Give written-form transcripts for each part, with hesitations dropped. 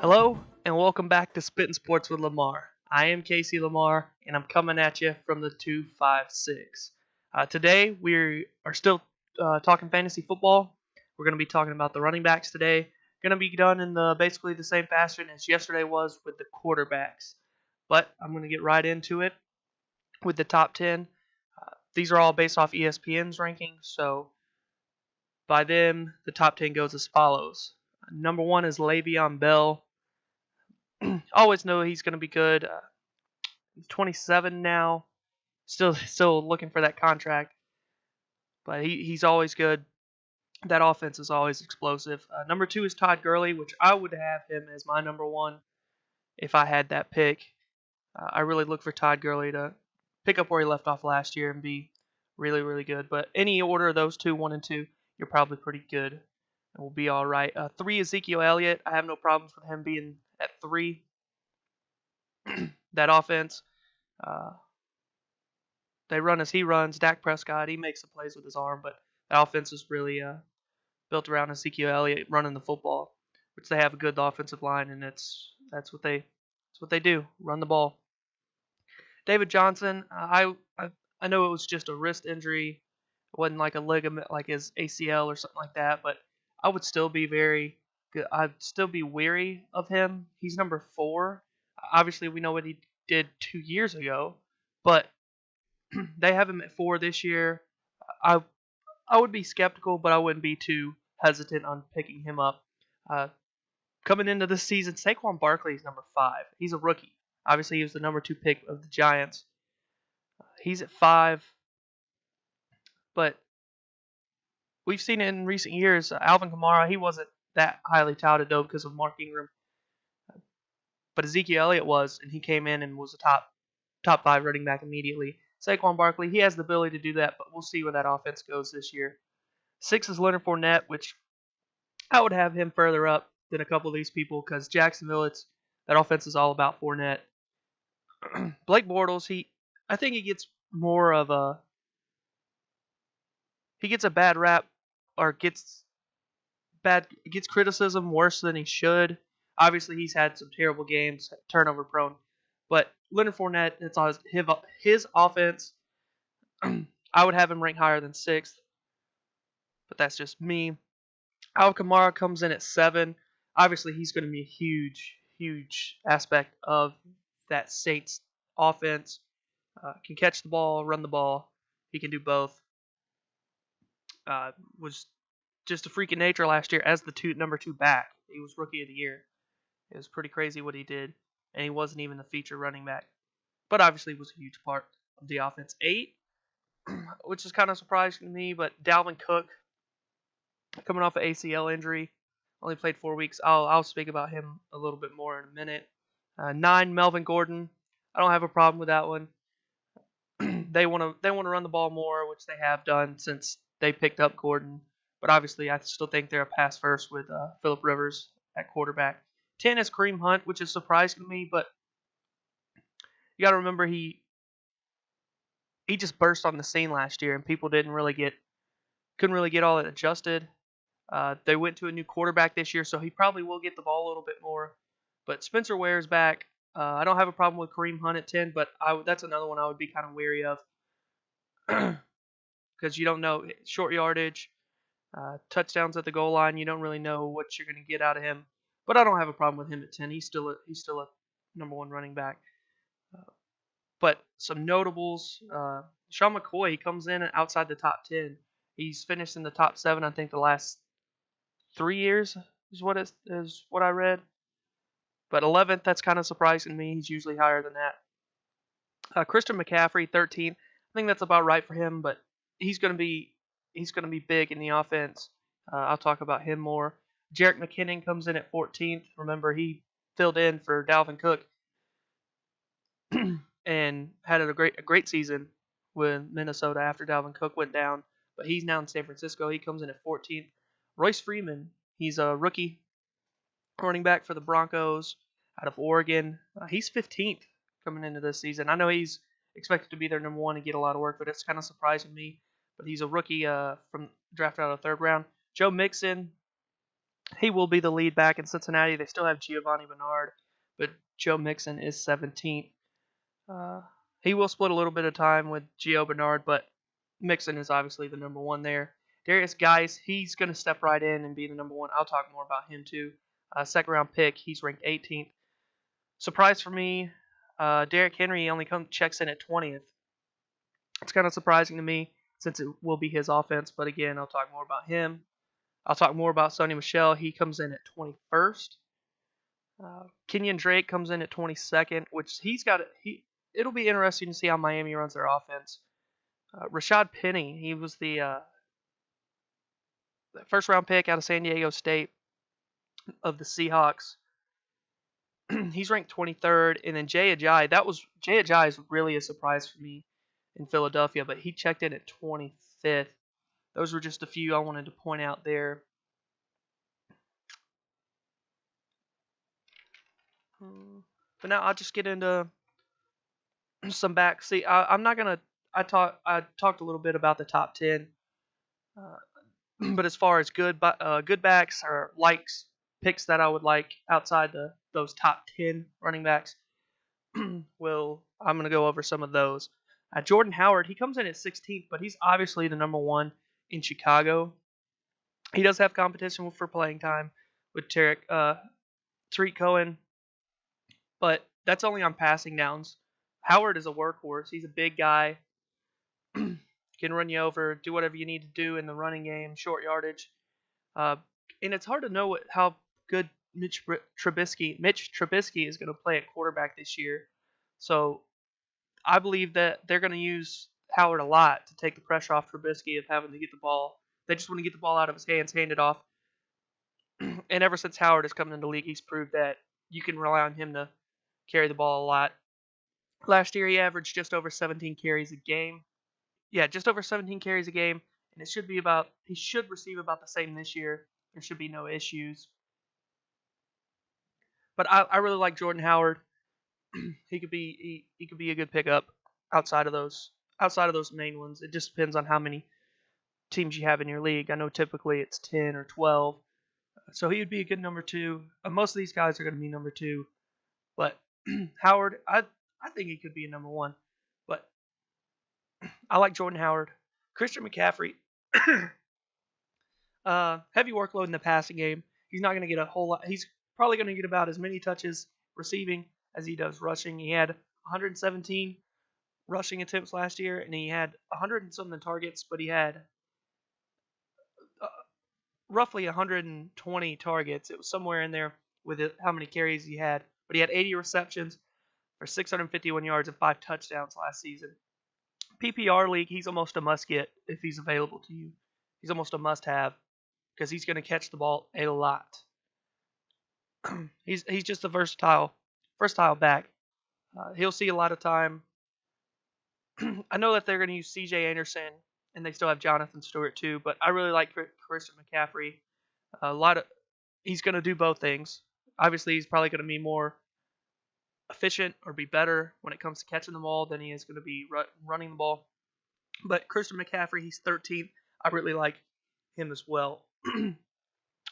Hello, and welcome back to Spittin' Sports with Lamar. I am Casey Lamar, and I'm coming at you from the 256. Today, we are still talking fantasy football. We're going to be talking about the running backs today. Going to be done in basically the same fashion as yesterday was with the quarterbacks. But I'm going to get right into it with the top 10. These are all based off ESPN's rankings, so by them, the top 10 goes as follows. Number 1 is Le'Veon Bell. Always know he's going to be good. He's 27 now, still looking for that contract, but he's always good. That offense is always explosive. Number 2 is Todd Gurley, which I would have him as my number 1 if I had that pick. I really look for Todd Gurley to pick up where he left off last year and be really, really good. But any order of those two, 1 and 2, you're probably pretty good and will be all right. 3, Ezekiel Elliott. I have no problems with him being at 3. That offense, uh, they run as he runs. Dak Prescott, he makes the plays with his arm, but that offense is really built around Ezekiel Elliott running the football, which they have a good offensive line, and that's what they do, run the ball. David Johnson, I know it was just a wrist injury. It wasn't like a ligament like his ACL or something like that, but I would still be very good. I'd still be weary of him. He's number 4. Obviously, we know what he did 2 years ago, but they have him at 4 this year. I I would be skeptical, but I wouldn't be too hesitant on picking him up. Uh, Coming into this season, Saquon Barkley is number 5. He's a rookie. Obviously, he was the number 2 pick of the Giants. He's at 5, but we've seen it in recent years. Alvin Kamara, he wasn't that highly touted though because of Mark Ingram, but Ezekiel Elliott was, and he came in and was a top 5 running back immediately. Saquon Barkley, he has the ability to do that, but we'll see where that offense goes this year. 6 is Leonard Fournette, which I would have him further up than a couple of these people because Jacksonville, that offense is all about Fournette. Blake Bortles, I think he gets more of he gets a bad rap or gets criticism worse than he should. Obviously, he's had some terrible games, turnover prone. But Leonard Fournette, it's on his offense. I would have him ranked higher than 6th, but that's just me. Alvin Kamara comes in at 7. Obviously, he's going to be a huge, huge aspect of that Saints offense. Can catch the ball, run the ball. He can do both. Was just a freak of nature last year as the number 2 back. He was rookie of the year. It was pretty crazy what he did, and he wasn't even the feature running back. But obviously was a huge part of the offense. 8, which is kind of surprising to me, but Dalvin Cook, coming off an ACL injury, only played 4 weeks. I'll speak about him a little bit more in a minute. 9, Melvin Gordon. I don't have a problem with that one. They want to run the ball more, which they have done since they picked up Gordon. But obviously, I still think they're a pass first with Phillip Rivers at quarterback. 10 is Kareem Hunt, which is surprising to me, but you got to remember he just burst on the scene last year, and people couldn't really get all it adjusted. They went to a new quarterback this year, so he probably will get the ball a little bit more. But Spencer Ware's back. I don't have a problem with Kareem Hunt at 10, but that's another one I would be kind of wary of because you don't know short yardage, touchdowns at the goal line. You don't really know what you're going to get out of him. But I don't have a problem with him at 10. He's still a number 1 running back. But some notables, Sean McCoy, he comes in outside the top 10. He's finished in the top 7, I think, the last 3 years is what I read. But 11th, that's kind of surprising to me. He's usually higher than that. Christian McCaffrey, 13th. I think that's about right for him, but he's going to be big in the offense. I'll talk about him more. Jerick McKinnon comes in at 14th. Remember, he filled in for Dalvin Cook and had a great season with Minnesota after Dalvin Cook went down. But he's now in San Francisco. He comes in at 14th. Royce Freeman, he's a rookie running back for the Broncos out of Oregon. He's 15th coming into this season. I know he's expected to be their number 1 and get a lot of work, but it's kind of surprising me. But he's a rookie from drafted out of the 3rd round. Joe Mixon, He will be the lead back in Cincinnati. They still have Giovanni Bernard, but Joe Mixon is 17th. Uh, he will split a little bit of time with Gio Bernard, but Mixon is obviously the number one there. Darius Guice, he's going to step right in and be the number one. I'll talk more about him too. Second round pick, he's ranked 18th. Surprise for me, Derrick Henry only checks in at 20th. It's kind of surprising to me since it will be his offense, but again, I'll talk more about him. I'll talk more about Sonny Michel. He comes in at 21st. Kenyon Drake comes in at 22nd, which it'll be interesting to see how Miami runs their offense. Rashad Penny, he was the first round pick out of San Diego State of the Seahawks. He's ranked 23rd, and then Jay Ajayi is really a surprise for me in Philadelphia, but he checked in at 25th. Those were just a few I wanted to point out there. But now I'll just get into some back. See, I'm not gonna. I talked a little bit about the top 10, but as far as good backs or picks that I would like outside those top 10 running backs, I'm gonna go over some of those. Jordan Howard, he comes in at 16th, but he's obviously the number one in Chicago. He does have competition for playing time with Tariq Cohen, but that's only on passing downs. Howard is a workhorse. He's a big guy. Can run you over, do whatever you need to do in the running game, short yardage. And it's hard to know how good Mitch Trubisky is going to play at quarterback this year. So I believe that they're going to use Howard a lot to take the pressure off Trubisky of having to get the ball. They just want to get the ball out of his hands, hand it off. And ever since Howard has come into the league, he's proved that you can rely on him to carry the ball a lot. Last year, he averaged just over 17 carries a game. Yeah, just over 17 carries a game, and he should receive about the same this year. There should be no issues. But I really like Jordan Howard. he could be a good pickup outside of those main ones. It just depends on how many teams you have in your league. I know typically it's 10 or 12. So he would be a good number 2. Most of these guys are going to be number 2. But Howard, I think he could be a number 1. But I like Jordan Howard. Christian McCaffrey, heavy workload in the passing game. He's not going to get a whole lot. He's probably going to get about as many touches receiving as he does rushing. He had 117 rushing attempts last year, and he had 100 and something targets, but he had roughly 120 targets. It was somewhere in there with how many carries he had. But he had 80 receptions for 651 yards and 5 touchdowns last season. PPR league, he's almost a must-get if he's available to you. He's almost a must-have because he's going to catch the ball a lot. he's just a versatile back. He'll see a lot of time. I know that they're going to use C.J. Anderson, and they still have Jonathan Stewart too, but I really like Christian McCaffrey. He's going to do both things. Obviously, he's probably going to be more efficient or be better when it comes to catching the ball than he is going to be running the ball. But Christian McCaffrey, he's 13th. I really like him as well.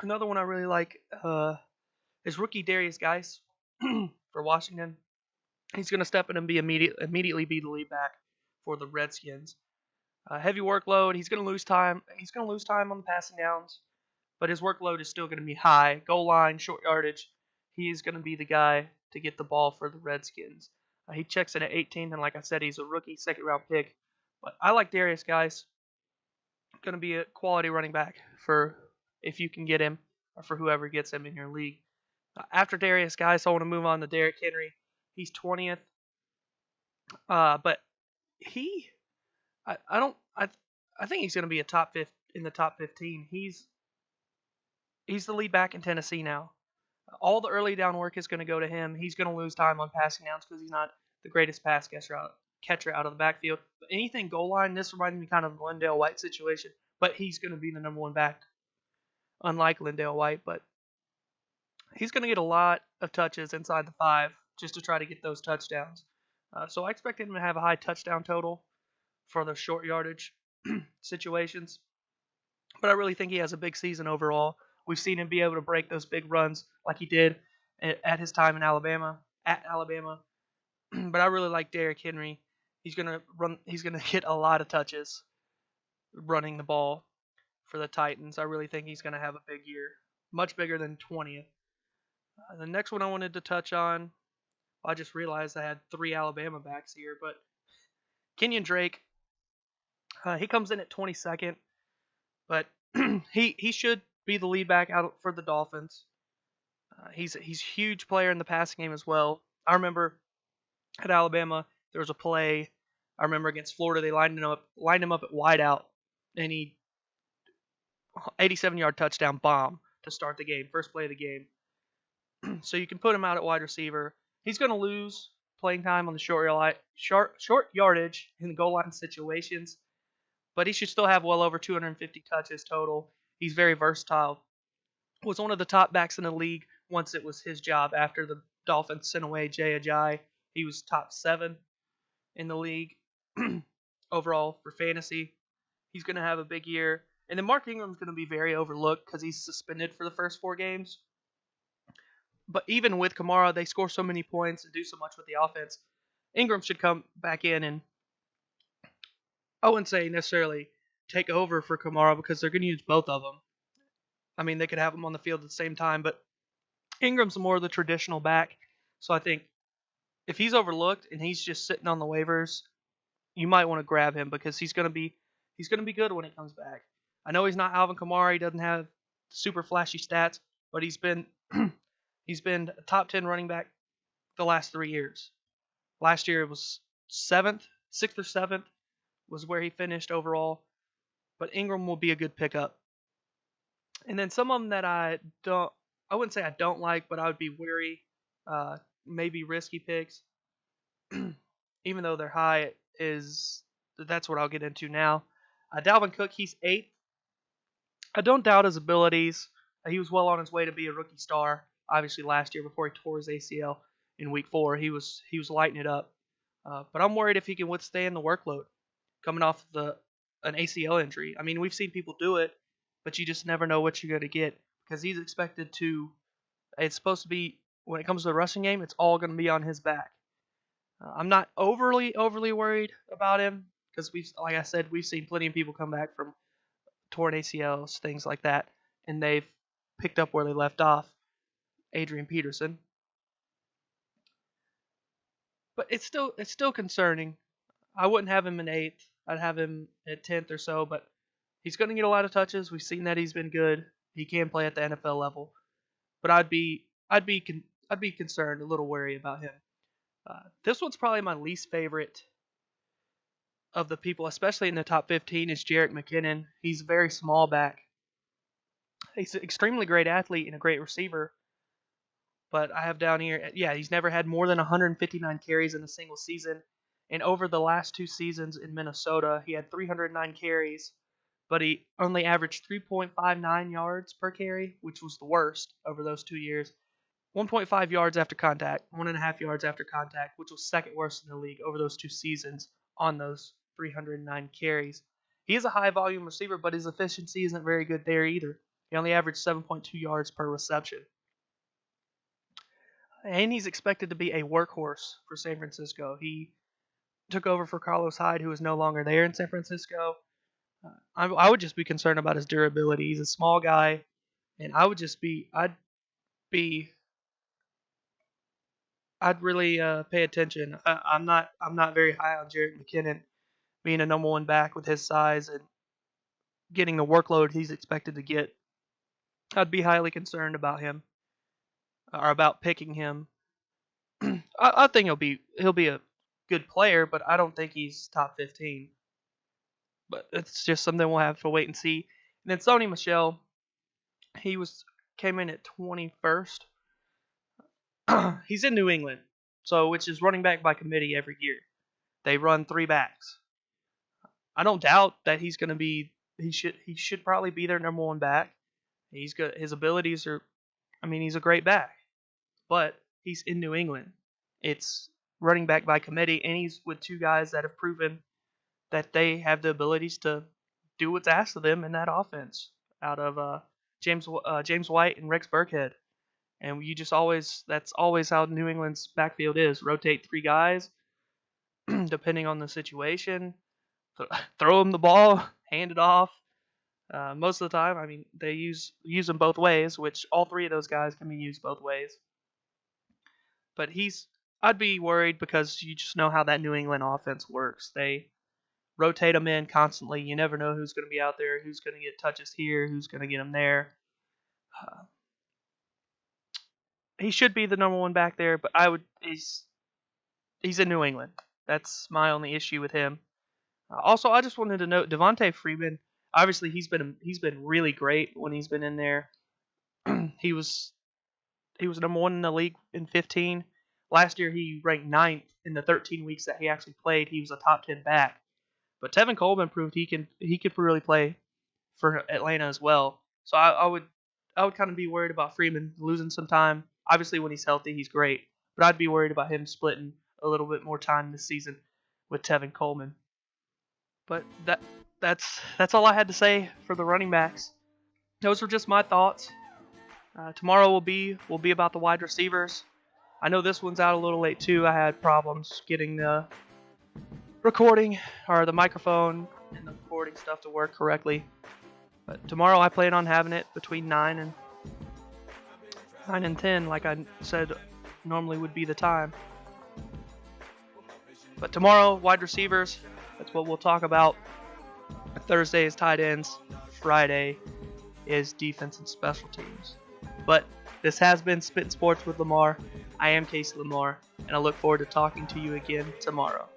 Another one I really like is rookie Darius Guice for Washington. He's going to step in and immediately be the lead back for the Redskins. Heavy workload. He's going to lose time. He's going to lose time on the passing downs, but his workload is still going to be high. Goal line, short yardage. He's going to be the guy to get the ball for the Redskins. He checks in at 18, and like I said, he's a rookie second-round pick. But I like Darius Guice. Going to be a quality running back for if you can get him or for whoever gets him in your league. After Darius Guice, I want to move on to Derrick Henry. He's 20th. But I think he's going to be in the top 15. He's the lead back in Tennessee now. All the early down work is going to go to him. He's going to lose time on passing downs because he's not the greatest pass catcher out of the backfield. But anything goal line, this reminds me kind of the Lindale White situation. But he's going to be the number 1 back, unlike Lindale White. But he's going to get a lot of touches inside the 5 just to try to get those touchdowns. So I expect him to have a high touchdown total for the short yardage situations. But I really think he has a big season overall. We've seen him be able to break those big runs like he did at his time in Alabama. At Alabama, but I really like Derrick Henry. He's gonna run. He's gonna get a lot of touches running the ball for the Titans. I really think he's gonna have a big year, much bigger than 20th. The next one I wanted to touch on, I just realized I had 3 Alabama backs here, but Kenyon Drake, he comes in at 22nd, but he should be the lead back out for the Dolphins. He's a huge player in the passing game as well. I remember at Alabama there was a play. I remember against Florida they lined him up at wideout, and he 87-yard touchdown bomb to start the game, first play of the game. So you can put him out at wide receiver. He's going to lose playing time on the short yardage in the goal line situations, but he should still have well over 250 touches total. He's very versatile. Was one of the top backs in the league once it was his job after the Dolphins sent away Jay Ajayi. He was top 7 in the league overall for fantasy. He's going to have a big year. And then Mark Ingram's going to be very overlooked because he's suspended for the first 4 games. But even with Kamara, they score so many points and do so much with the offense. Ingram should come back in and I wouldn't say necessarily take over for Kamara because they're going to use both of them. I mean, they could have them on the field at the same time, but Ingram's more of the traditional back. So I think if he's overlooked and he's just sitting on the waivers, you might want to grab him because he's going to be good when he comes back. I know he's not Alvin Kamara. He doesn't have super flashy stats, but he's been a top 10 running back the last 3 years. Last year it was 6th or 7th was where he finished overall. But Ingram will be a good pickup. And then some of them that I wouldn't say I don't like, but I would be wary, maybe risky picks. Even though they're high, that's what I'll get into now. Dalvin Cook, he's 8th. I don't doubt his abilities. He was well on his way to be a rookie star. Obviously, last year before he tore his ACL in Week 4, he was lighting it up. But I'm worried if he can withstand the workload coming off an ACL injury. I mean, we've seen people do it, but you just never know what you're going to get because he's expected to. It's supposed to be when it comes to the rushing game, it's all going to be on his back. I'm not overly worried about him because like I said, we've seen plenty of people come back from torn ACLs, things like that, and they've picked up where they left off. Adrian Peterson, but it's still concerning. I wouldn't have him in 8th. I'd have him at 10th or so, but he's going to get a lot of touches. We've seen that he's been good. He can play at the NFL level, but I'd be concerned, a little wary about him. This one's probably my least favorite of the people, especially in the top 15, is Jerick McKinnon. He's a very small back. He's an extremely great athlete and a great receiver. But I have down here, he's never had more than 159 carries in a single season. And over the last 2 seasons in Minnesota, he had 309 carries, but he only averaged 3.59 yards per carry, which was the worst over those 2 years. 1.5 yards after contact, 1.5 yards after contact, which was second worst in the league over those 2 seasons on those 309 carries. He is a high volume receiver, but his efficiency isn't very good there either. He only averaged 7.2 yards per reception. And he's expected to be a workhorse for San Francisco. He took over for Carlos Hyde, who is no longer there in San Francisco. I would just be concerned about his durability. He's a small guy, and I'd really pay attention. I'm not very high on Jerick McKinnon being a number 1 back with his size and getting the workload he's expected to get. I'd be highly concerned about him or about picking him. I think he'll be a good player, but I don't think he's top 15. But it's just something we'll have to wait and see. And then Sony Michel, he came in at 21st. He's in New England, which is running back by committee every year. They run 3 backs. I don't doubt that he's going to be. He should probably be their number 1 back. He's good. His abilities are. I mean, he's a great back, but he's in New England. It's running back by committee, and he's with 2 guys that have proven that they have the abilities to do what's asked of them in that offense out of James White and Rex Burkhead. And you just always that's always how New England's backfield is. Rotate three guys depending on the situation. Throw them the ball, hand it off. Most of the time, I mean, they use them both ways, which all three of those guys can be used both ways. But I'd be worried because you just know how that New England offense works. They rotate them in constantly. You never know who's going to be out there, who's going to get touches here, who's going to get them there. Uh, he should be the number one back there, but he's in New England. That's my only issue with him. Also, I just wanted to note Devontae Freeman. Obviously, he's been really great when he's been in there. he was number one in the league in 15. Last year, he ranked ninth in the 13 weeks that he actually played. He was a top 10 back. But Tevin Coleman proved he could really play for Atlanta as well. So I would kind of be worried about Freeman losing some time. Obviously, when he's healthy, he's great. But I'd be worried about him splitting a little bit more time this season with Tevin Coleman. But that's all I had to say for the running backs. Those were just my thoughts. Tomorrow will be about the wide receivers. I know this one's out a little late too. I had problems getting the recording or the microphone and the recording stuff to work correctly. But tomorrow I plan on having it between 9 and 10, like I said normally would be the time. But tomorrow, wide receivers, that's what we'll talk about. Thursday is tight ends. Friday is defense and special teams. But this has been Spittin' Sports with Lamar. I am Casey Lamar, and I look forward to talking to you again tomorrow.